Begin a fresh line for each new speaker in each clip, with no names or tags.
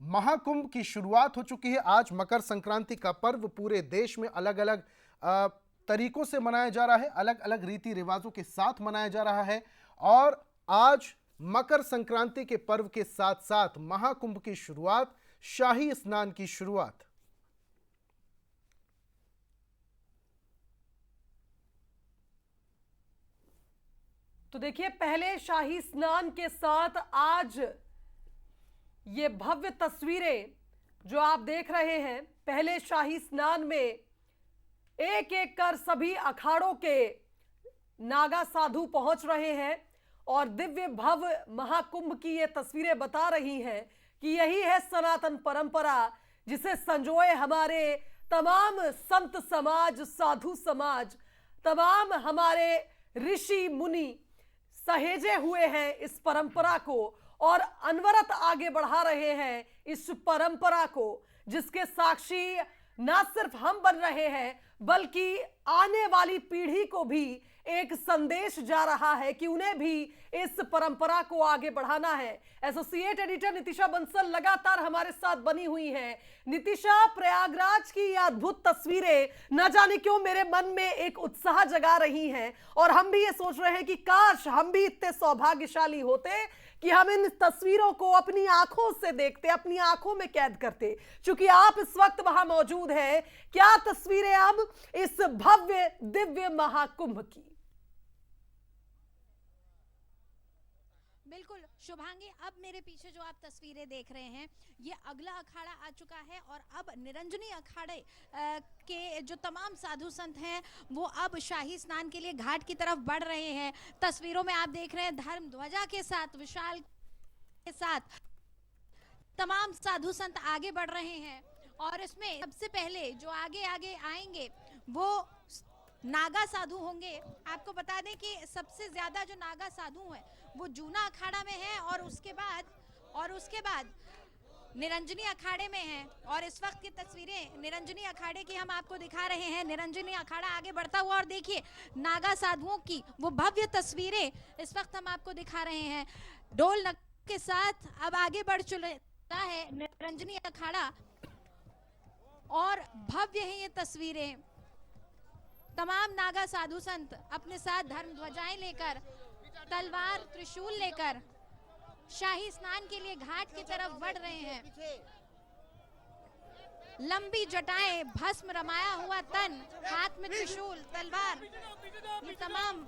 महाकुंभ की शुरुआत हो चुकी है। आज मकर संक्रांति का पर्व पूरे देश में अलग अलग तरीकों से मनाया जा रहा है, अलग अलग रीति रिवाजों के साथ मनाया जा रहा है। और आज मकर संक्रांति के पर्व के साथ साथ महाकुंभ की शुरुआत, शाही स्नान की शुरुआत।
तो देखिए, पहले शाही स्नान के साथ आज ये भव्य तस्वीरें जो आप देख रहे हैं, पहले शाही स्नान में एक एक कर सभी अखाड़ों के नागा साधु पहुंच रहे हैं और दिव्य भव्य महाकुंभ की ये तस्वीरें बता रही हैं कि यही है सनातन परंपरा, जिसे संजोए हमारे तमाम संत समाज, साधु समाज, तमाम हमारे ऋषि मुनि सहेजे हुए हैं इस परंपरा को और अनवरत आगे बढ़ा रहे हैं इस परंपरा को, जिसके साक्षी ना सिर्फ हम बन रहे हैं बल्कि आने वाली पीढ़ी को भी एक संदेश जा रहा है कि उन्हें भी इस परंपरा को आगे बढ़ाना है। एसोसिएट एडिटर नितिशा बंसल लगातार हमारे साथ बनी हुई हैं। नितिशा, प्रयागराज की ये अद्भुत तस्वीरें न जाने क्यों मेरे मन में एक उत्साह जगा रही हैं और हम भी ये सोच रहे हैं कि काश हम भी इतने सौभाग्यशाली होते कि हम इन तस्वीरों को अपनी आंखों से देखते, अपनी आंखों में कैद करते। क्योंकि आप इस वक्त वहां मौजूद हैं, क्या तस्वीरें अब इस भव्य दिव्य महाकुंभ की?
बिल्कुल शुभांगी, अब मेरे पीछे जो आप तस्वीरें देख रहे हैं, ये अगला अखाड़ा आ चुका है और अब निरंजनी अखाड़े के जो तमाम साधु संत हैं वो अब शाही स्नान के लिए घाट की तरफ बढ़ रहे हैं। तस्वीरों में आप देख रहे हैं धर्म ध्वजा के साथ, विशाल के साथ तमाम साधु संत आगे बढ़ रहे हैं और इसमें सबसे पहले जो आगे आगे आएंगे वो नागा साधु होंगे। आपको बता दें कि सबसे ज्यादा जो नागा साधु हैं वो जूना अखाड़ा में है और उसके बाद निरंजनी अखाड़े में है। और इस वक्त की तस्वीरें निरंजनी अखाड़े की हम आपको दिखा रहे हैं। निरंजनी अखाड़ा आगे बढ़ता हुआ और देखिए नागा साधुओं की वो भव्य तस्वीरें इस वक्त हम आपको दिखा रहे हैं। ढोल नगाड़े के साथ अब आगे बढ़ चुका है निरंजनी अखाड़ा और भव्य है ये तस्वीरें। तमाम नागा साधु संत अपने साथ धर्म ध्वजाएं लेकर, तलवार, त्रिशूल लेकर शाही स्नान के लिए घाट की तरफ बढ़ रहे हैं। लंबी जटाएं, भस्म रमाया हुआ तन, हाथ में त्रिशूल, तलवार, ये तमाम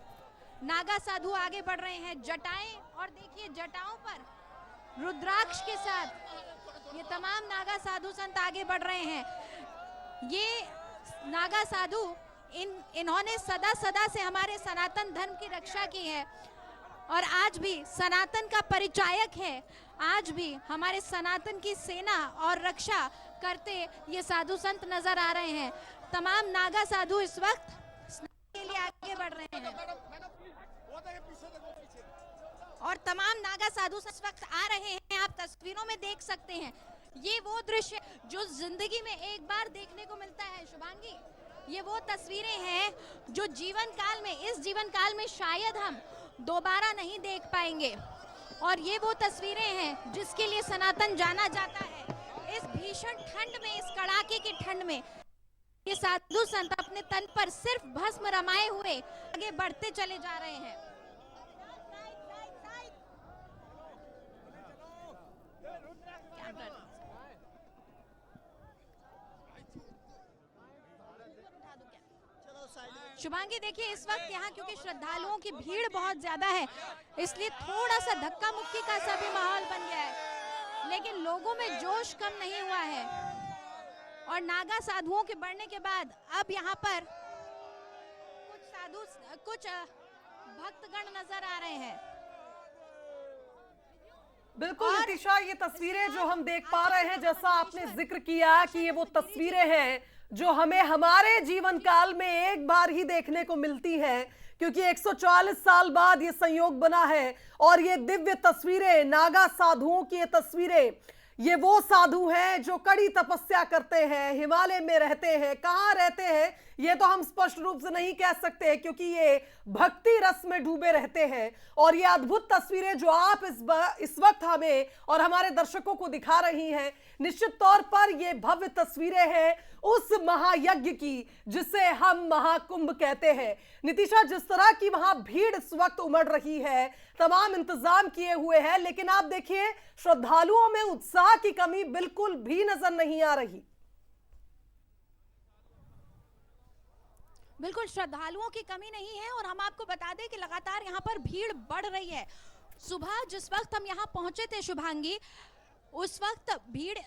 नागा साधु आगे बढ़ रहे हैं। जटाएं, और देखिए जटाओं पर रुद्राक्ष के साथ ये तमाम नागा साधु संत आगे बढ़ रहे हैं। ये नागा साधु इन्होंने सदा सदा से हमारे सनातन धर्म की रक्षा की है और आज भी सनातन का परिचायक है। आज भी हमारे सनातन की सेना और रक्षा करते ये साधु संत नजर आ रहे हैं। तमाम नागा साधु इस वक्त स्नान के लिए आगे बढ़ रहे हैं और तमाम नागा साधु इस वक्त आ रहे हैं। आप तस्वीरों में देख सकते हैं, ये वो दृश्य जो जिंदगी में एक बार देखने को मिलता है। शुभांगी, ये वो तस्वीरें हैं जो इस जीवन काल में शायद हम दोबारा नहीं देख पाएंगे और ये वो तस्वीरें हैं जिसके लिए सनातन जाना जाता है। इस भीषण ठंड में, इस कड़ाके की ठंड में ये साधु संत अपने तन पर सिर्फ भस्म रमाए हुए आगे बढ़ते चले जा रहे हैं। शुभांगी, देखिए इस वक्त यहाँ क्योंकि श्रद्धालुओं की भीड़ बहुत ज्यादा है इसलिए थोड़ा सा धक्का मुक्की का सा भी माहौल बन गया है, लेकिन लोगों में जोश कम नहीं हुआ है। और नागा साधुओं के बढ़ने के बाद अब यहाँ पर कुछ भक्तगण नजर आ रहे हैं।
बिल्कुल नितिशा, ये तस्वीरें जो हम देख पा रहे हैं, जैसा आपने जिक्र किया कि ये वो तस्वीरें हैं जो हमें हमारे जीवन काल में एक बार ही देखने को मिलती है, क्योंकि 140 साल बाद ये संयोग बना है। और ये दिव्य तस्वीरें, नागा साधुओं की ये तस्वीरें, ये वो साधु हैं जो कड़ी तपस्या करते हैं, हिमालय में रहते हैं। कहां रहते हैं ये तो हम स्पष्ट रूप से नहीं कह सकते, क्योंकि ये भक्ति रस में डूबे रहते हैं। और ये अद्भुत तस्वीरें जो आप इस वक्त हमें और हमारे दर्शकों को दिखा रही हैं, निश्चित तौर पर ये भव्य तस्वीरें हैं उस महायज्ञ की जिसे हम महाकुंभ कहते हैं। नितिशा, जिस तरह की वहां भीड़ इस वक्त उमड़ रही है, तमाम इंतजाम किए हुए हैं, लेकिन आप देखिए श्रद्धालुओं में उत्साह की कमी बिल्कुल भी नजर नहीं आ रही।
बिल्कुल श्रद्धालुओं की कमी नहीं है और हम आपको बता दें कि लगातार यहाँ पर भीड़ बढ़ रही है। सुबह जिस वक्त हम यहाँ पहुंचे थे शुभांगी, उस वक्त भीड़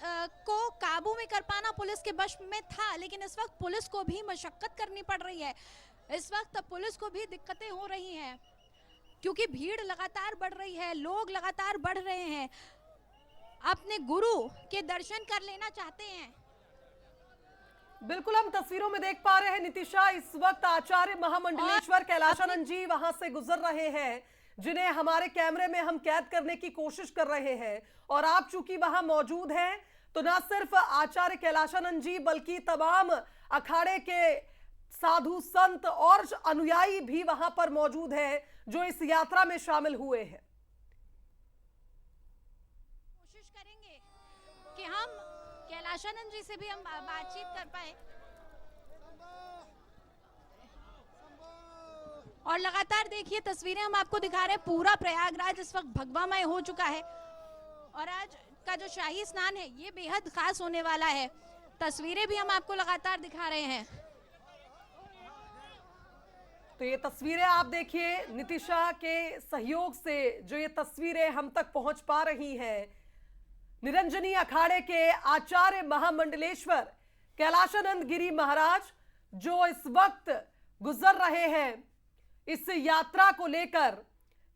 को काबू में कर पाना पुलिस के वश में था, लेकिन इस वक्त पुलिस को भी मशक्कत करनी पड़ रही है। इस वक्त पुलिस को भी दिक्कतें हो रही हैं क्योंकि भीड़ लगातार बढ़ रही है, लोग लगातार बढ़ रहे हैं, अपने गुरु के दर्शन कर लेना चाहते हैं।
बिल्कुल हम तस्वीरों में देख पा रहे हैं नितिशा, इस वक्त आचार्य महामंडलेश्वर कैलाशानंद जी वहां से गुजर रहे हैं, जिन्हें हमारे कैमरे में हम कैद करने की कोशिश कर रहे हैं। और आप चूंकि वहां मौजूद हैं तो ना सिर्फ आचार्य कैलाशानंद जी बल्कि तमाम अखाड़े के साधु संत और अनुयायी भी वहां पर मौजूद हैं जो इस यात्रा में शामिल हुए हैं।
कोशिश करेंगे कि हम कैलाशानंद जी से भी हम बातचीत कर पाए। और लगातार देखिए तस्वीरें हम आपको दिखा रहे हैं, पूरा प्रयागराज इस वक्त भगवामय हो चुका है और आज का जो शाही स्नान है ये बेहद खास होने वाला है। तस्वीरें भी हम आपको लगातार दिखा रहे हैं।
तो ये तस्वीरें आप देखिए, नितिशा के सहयोग से जो ये तस्वीरें हम तक पहुंच पा रही हैं, निरंजनी अखाड़े के आचार्य महामंडलेश्वर कैलाशानंद गिरी महाराज जो इस वक्त गुजर रहे हैं इस यात्रा को लेकर।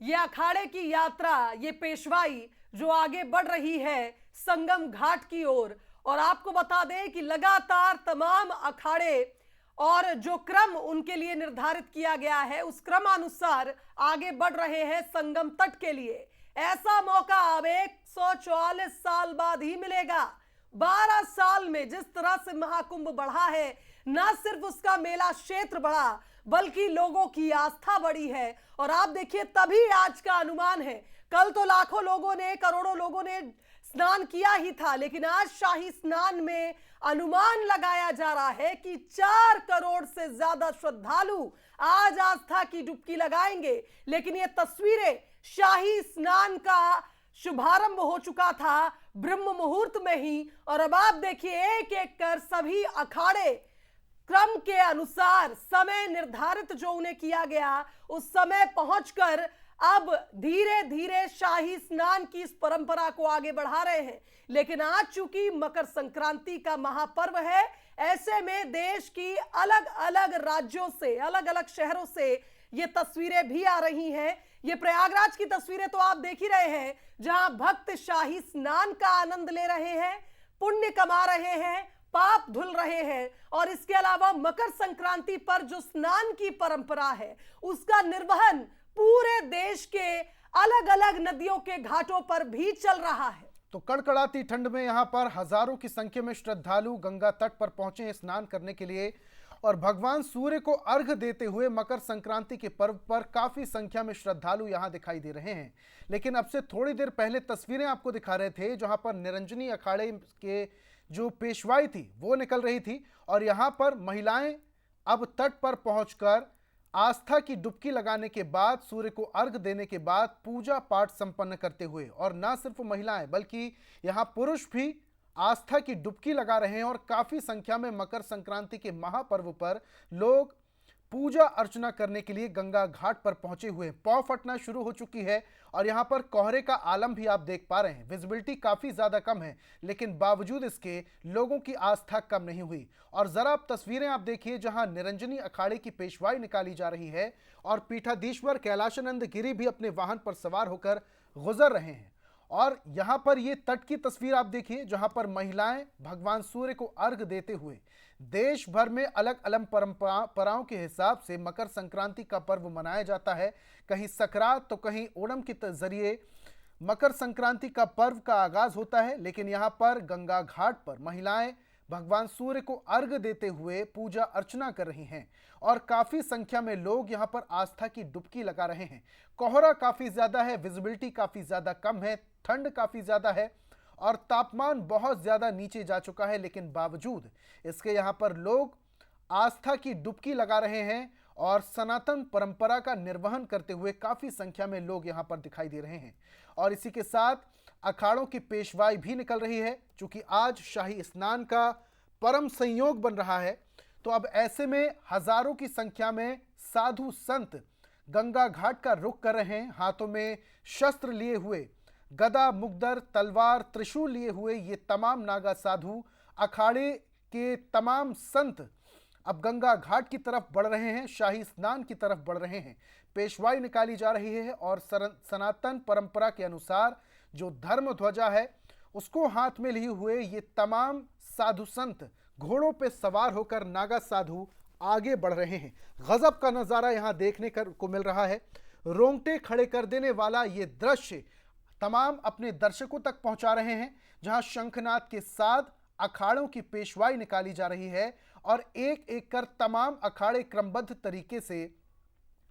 ये अखाड़े की यात्रा, ये पेशवाई जो आगे बढ़ रही है संगम घाट की ओर। और आपको बता दें कि लगातार तमाम अखाड़े और जो क्रम उनके लिए निर्धारित किया गया है उस क्रमानुसार आगे बढ़ रहे हैं संगम तट के लिए। ऐसा मौका अब 144 साल बाद ही मिलेगा। 12 साल में जिस तरह से महाकुंभ बढ़ा है, ना सिर्फ उसका मेला क्षेत्र बढ़ा बल्कि लोगों की आस्था बढ़ी है। और आप देखिए तभी आज का अनुमान है, कल तो लाखों लोगों ने, करोड़ों लोगों ने स्नान किया ही था, लेकिन आज शाही स्नान में अनुमान लगाया जा रहा है कि 4 करोड़ से ज्यादा श्रद्धालु आज आस्था की डुबकी लगाएंगे। लेकिन ये तस्वीरें, शाही स्नान का शुभारंभ हो चुका था ब्रह्म मुहूर्त में ही, और अब आप देखिए एक एक कर सभी अखाड़े क्रम के अनुसार समय निर्धारित जो उन्हें किया गया उस समय पहुंचकर अब धीरे धीरे शाही स्नान की इस परंपरा को आगे बढ़ा रहे हैं। लेकिन आज चूंकि मकर संक्रांति का महापर्व है, ऐसे में देश की अलग अलग राज्यों से, अलग अलग शहरों से ये तस्वीरें भी आ रही हैं। ये प्रयागराज की तस्वीरें तो आप देख ही रहे हैं, जहां भक्त शाही स्नान का आनंद ले रहे हैं, पुण्य कमा रहे हैं, पाप धुल रहे हैं। और इसके अलावा मकर संक्रांति पर जो स्नान की परंपरा है उसका निर्वहन पूरे देश के अलग अलग नदियों के घाटों पर भी चल रहा है।
तो कड़कड़ाती ठंड में यहां पर हजारों की संख्या में श्रद्धालु गंगा तट पर पहुंचे हैं स्नान करने के लिए और भगवान सूर्य को अर्घ देते हुए मकर संक्रांति के पर्व पर काफी संख्या में श्रद्धालु यहां दिखाई दे रहे हैं। लेकिन अब से थोड़ी देर पहले तस्वीरें आपको दिखा रहे थे जहां पर निरंजनी अखाड़े के जो पेशवाई थी वो निकल रही थी और यहां पर महिलाएं अब तट पर पहुंचकर आस्था की डुबकी लगाने के बाद, सूर्य को अर्घ देने के बाद पूजा पाठ संपन्न करते हुए, और ना सिर्फ महिलाएं बल्कि यहां पुरुष भी आस्था की डुबकी लगा रहे हैं। और काफी संख्या में मकर संक्रांति के महापर्व पर लोग पूजा अर्चना करने के लिए गंगा घाट पर पहुंचे हुए। पौ फटना शुरू हो चुकी है और यहां पर कोहरे का आलम भी आप देख पा रहे हैं। विजिबिलिटी काफी ज्यादा कम है, लेकिन बावजूद इसके लोगों की आस्था कम नहीं हुई। और जरा आप तस्वीरें आप देखिए जहां निरंजनी अखाड़े की पेशवाई निकाली जा रही है और पीठाधीश्वर कैलाशानंद गिरी भी अपने वाहन पर सवार होकर गुजर रहे हैं। और यहां पर ये तट की तस्वीर आप देखिए जहां पर महिलाएं भगवान सूर्य को अर्घ देते हुए देश भर में अलग अलग परंपराओं के हिसाब से मकर संक्रांति का पर्व मनाया जाता है। कहीं सकरात तो कहीं ओणम के जरिए मकर संक्रांति का पर्व का आगाज होता है, लेकिन यहाँ पर गंगा घाट पर महिलाएं भगवान सूर्य को अर्घ देते हुए पूजा अर्चना कर रही हैं और काफी संख्या में लोग यहाँ पर आस्था की डुबकी लगा रहे हैं। कोहरा काफी ज्यादा है, विजिबिलिटी काफी ज्यादा कम है, ठंड काफी ज्यादा है और तापमान बहुत ज्यादा नीचे जा चुका है, लेकिन बावजूद इसके यहाँ पर लोग आस्था की डुबकी लगा रहे हैं और सनातन परंपरा का निर्वहन करते हुए काफी संख्या में लोग यहां पर दिखाई दे रहे हैं। और इसी के साथ अखाड़ों की पेशवाई भी निकल रही है। चूंकि आज शाही स्नान का परम संयोग बन रहा है, तो अब ऐसे में हजारों की संख्या में साधु संत गंगा घाट का रुख कर रहे हैं। हाथों में शस्त्र लिए हुए, गदा, मुगदर, तलवार, त्रिशूल लिए हुए ये तमाम नागा साधु, अखाड़े के तमाम संत अब गंगा घाट की तरफ बढ़ रहे हैं, शाही स्नान की तरफ बढ़ रहे हैं। पेशवाई निकाली जा रही है और सनातन परंपरा के अनुसार जो धर्म ध्वजा है उसको हाथ में लिए हुए ये तमाम साधु संत घोड़ों पे सवार होकर नागा साधु आगे बढ़ रहे हैं। गजब का नजारा यहां देखने को मिल रहा है। रोंगटे खड़े कर देने वाला ये दृश्य तमाम अपने दर्शकों तक पहुंचा रहे हैं, जहां शंखनाद के साथ अखाड़ों की पेशवाई निकाली जा रही है और एक एक कर तमाम अखाड़े क्रमबद्ध तरीके से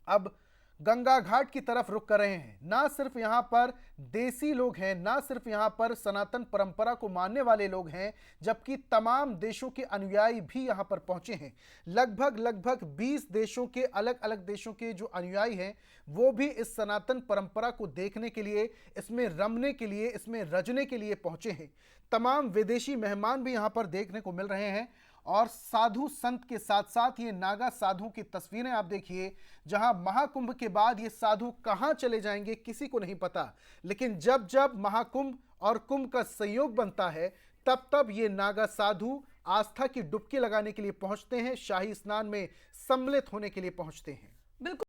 अब गंगा घाट की तरफ रुख कर रहे हैं। ना सिर्फ यहां पर देसी लोग हैं, ना सिर्फ यहां पर सनातन परंपरा को मानने वाले लोग हैं, जबकि तमाम देशों के अनुयायी भी यहां पर पहुंचे हैं। लगभग 20 देशों के, अलग अलग देशों के जो अनुयायी हैं वो भी इस सनातन परंपरा को देखने के लिए, इसमें रमने के लिए, इसमें रजने के लिए पहुंचे हैं। तमाम विदेशी मेहमान भी यहां पर देखने को मिल रहे हैं और साधु संत के साथ साथ ये नागा साधु की तस्वीरें आप देखिए, जहां महाकुंभ के बाद ये साधु कहां चले जाएंगे किसी को नहीं पता, लेकिन जब जब महाकुंभ और कुंभ का संयोग बनता है तब तब ये नागा साधु आस्था की डुबकी लगाने के लिए पहुंचते हैं, शाही स्नान में सम्मिलित होने के लिए पहुंचते हैं।
बिल्कुल।